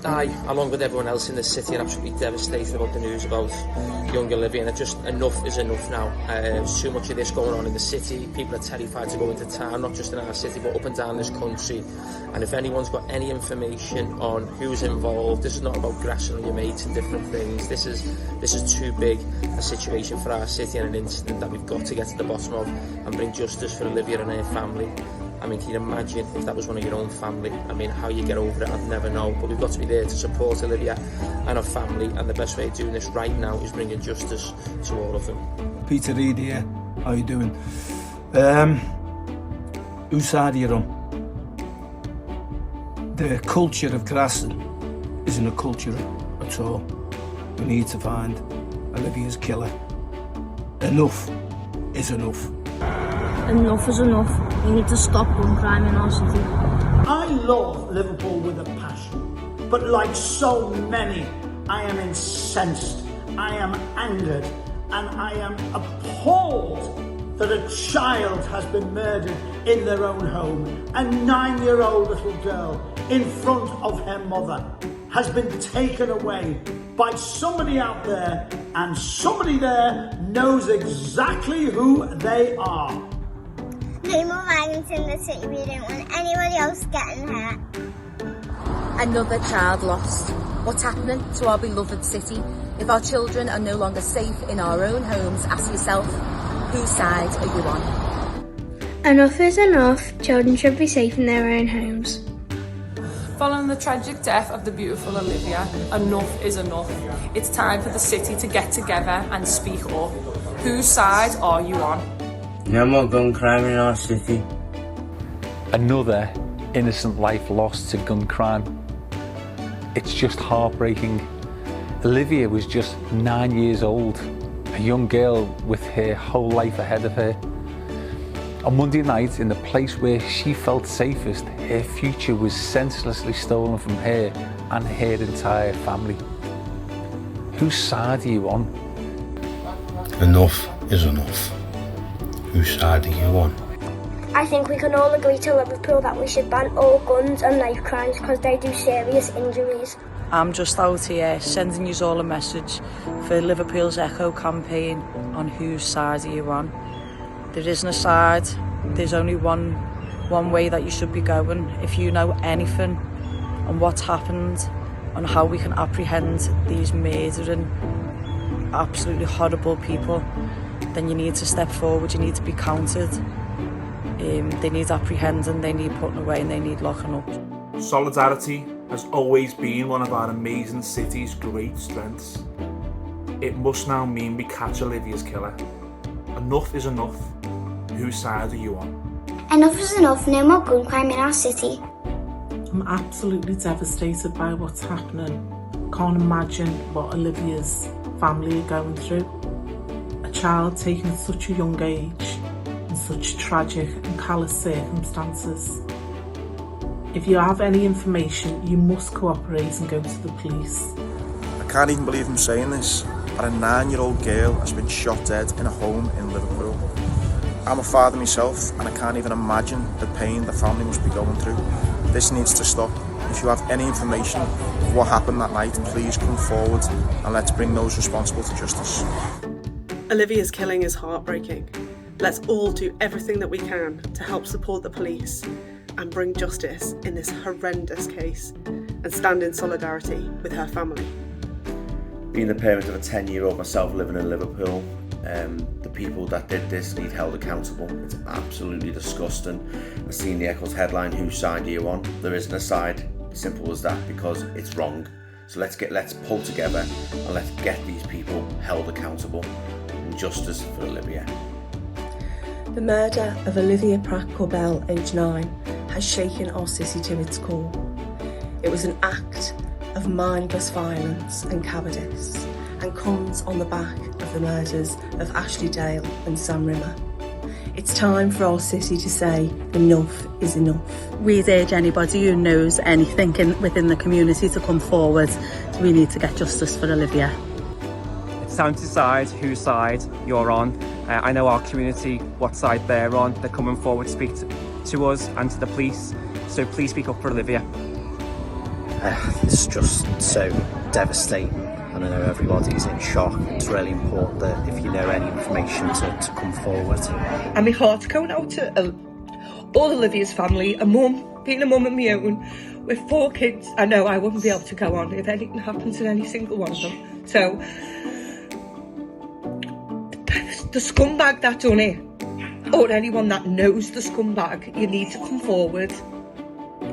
I, along with everyone else in the city, are absolutely devastated about the news about young Olivia, and just enough is enough now. There's too much of this going on in the city. People are terrified to go into town, not just in our city, but up and down this country. And if anyone's got any information on who's involved, this is not about grassing on your mates and different things. This is too big a situation for our city, and an incident that we've got to get to the bottom of and bring justice for Olivia and her family. I mean, can you imagine if that was one of your own family? I mean, how you get over it, I'd never know. But we've got to be there to support Olivia and her family, and the best way of doing this right now is bringing justice to all of them. Peter Reid here. How you doing? Whose side are you on? The culture of grassing isn't a culture at all. We need to find Olivia's killer. Enough is enough. Enough is enough. We need to stop gun crime in our city. I love Liverpool with a passion, but like so many, I am incensed, I am angered, and I am appalled that a child has been murdered in their own home. A 9-year-old little girl in front of her mother has been taken away by somebody out there, and somebody there knows exactly who they are. No more violence in the city. We don't want anybody else getting hurt. Another child lost. What's happening to our beloved city? If our children are no longer safe in our own homes, ask yourself, whose side are you on? Enough is enough. Children should be safe in their own homes. Following the tragic death of the beautiful Olivia, enough is enough. It's time for the city to get together and speak up. Whose side are you on? No more gun crime in our city. Another innocent life lost to gun crime. It's just heartbreaking. Olivia was just 9 years old, a young girl with her whole life ahead of her. On Monday night, in the place where she felt safest, her future was senselessly stolen from her and her entire family. Whose side are you on? Enough is enough. Whose side are you on? I think we can all agree to Liverpool that we should ban all guns and knife crimes because they do serious injuries. I'm just out here sending you all a message for Liverpool's Echo campaign on whose side are you on. There isn't a side, there's only one way that you should be going. If you know anything on what's happened, on how we can apprehend these murdering, absolutely horrible people, then you need to step forward, you need to be counted. They need apprehending, they need putting away, and they need locking up. Solidarity has always been one of our amazing city's great strengths. It must now mean we catch Olivia's killer. Enough is enough. Whose side are you on? Enough is enough. No more gun crime in our city. I'm absolutely devastated by what's happening. Can't imagine what Olivia's family are going through. A child taken at such a young age in such tragic and callous circumstances. If you have any information, you must cooperate and go to the police. I can't even believe I'm saying this, but a 9-year-old girl has been shot dead in a home in Liverpool. I'm a father myself, and I can't even imagine the pain the family must be going through. This needs to stop. If you have any information of what happened that night, please come forward and let's bring those responsible to justice. Olivia's killing is heartbreaking. Let's all do everything that we can to help support the police and bring justice in this horrendous case and stand in solidarity with her family. Being the parent of a 10-year-old myself living in Liverpool, the people that did this need held accountable. It's absolutely disgusting. I've seen the Echo's headline, whose side are you on? There isn't a side, simple as that, because it's wrong. So let's pull together and let's get these people held accountable, and justice for Olivia. The murder of Olivia Pratt-Korbel, aged 9, has shaken our city to its core. It was an act of mindless violence and cowardice, and comes on the back of the murders of Ashley Dale and Sam Rimmer. It's time for our city to say enough is enough. We'd urge anybody who knows anything within the community to come forward. We need to get justice for Olivia. It's time to decide whose side you're on. I know our community, what side they're on. They're coming forward to speak to us and to the police. So please speak up for Olivia. It's just so devastating, and I know everybody's in shock. It's really important that if you know any information to come forward. And my heart's going out to all Olivia's family, a mum, being a mum of my own, with 4 kids. I know I wouldn't be able to go on if anything happens to any single one of them. So, the scumbag that done it, or anyone that knows the scumbag, you need to come forward.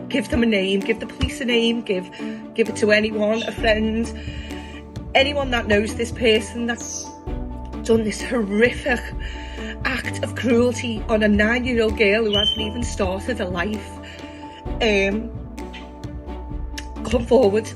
Give them a name, give the police a name, give it to anyone, a friend, anyone that knows this person that's done this horrific act of cruelty on a 9-year-old girl who hasn't even started a life. Come forward.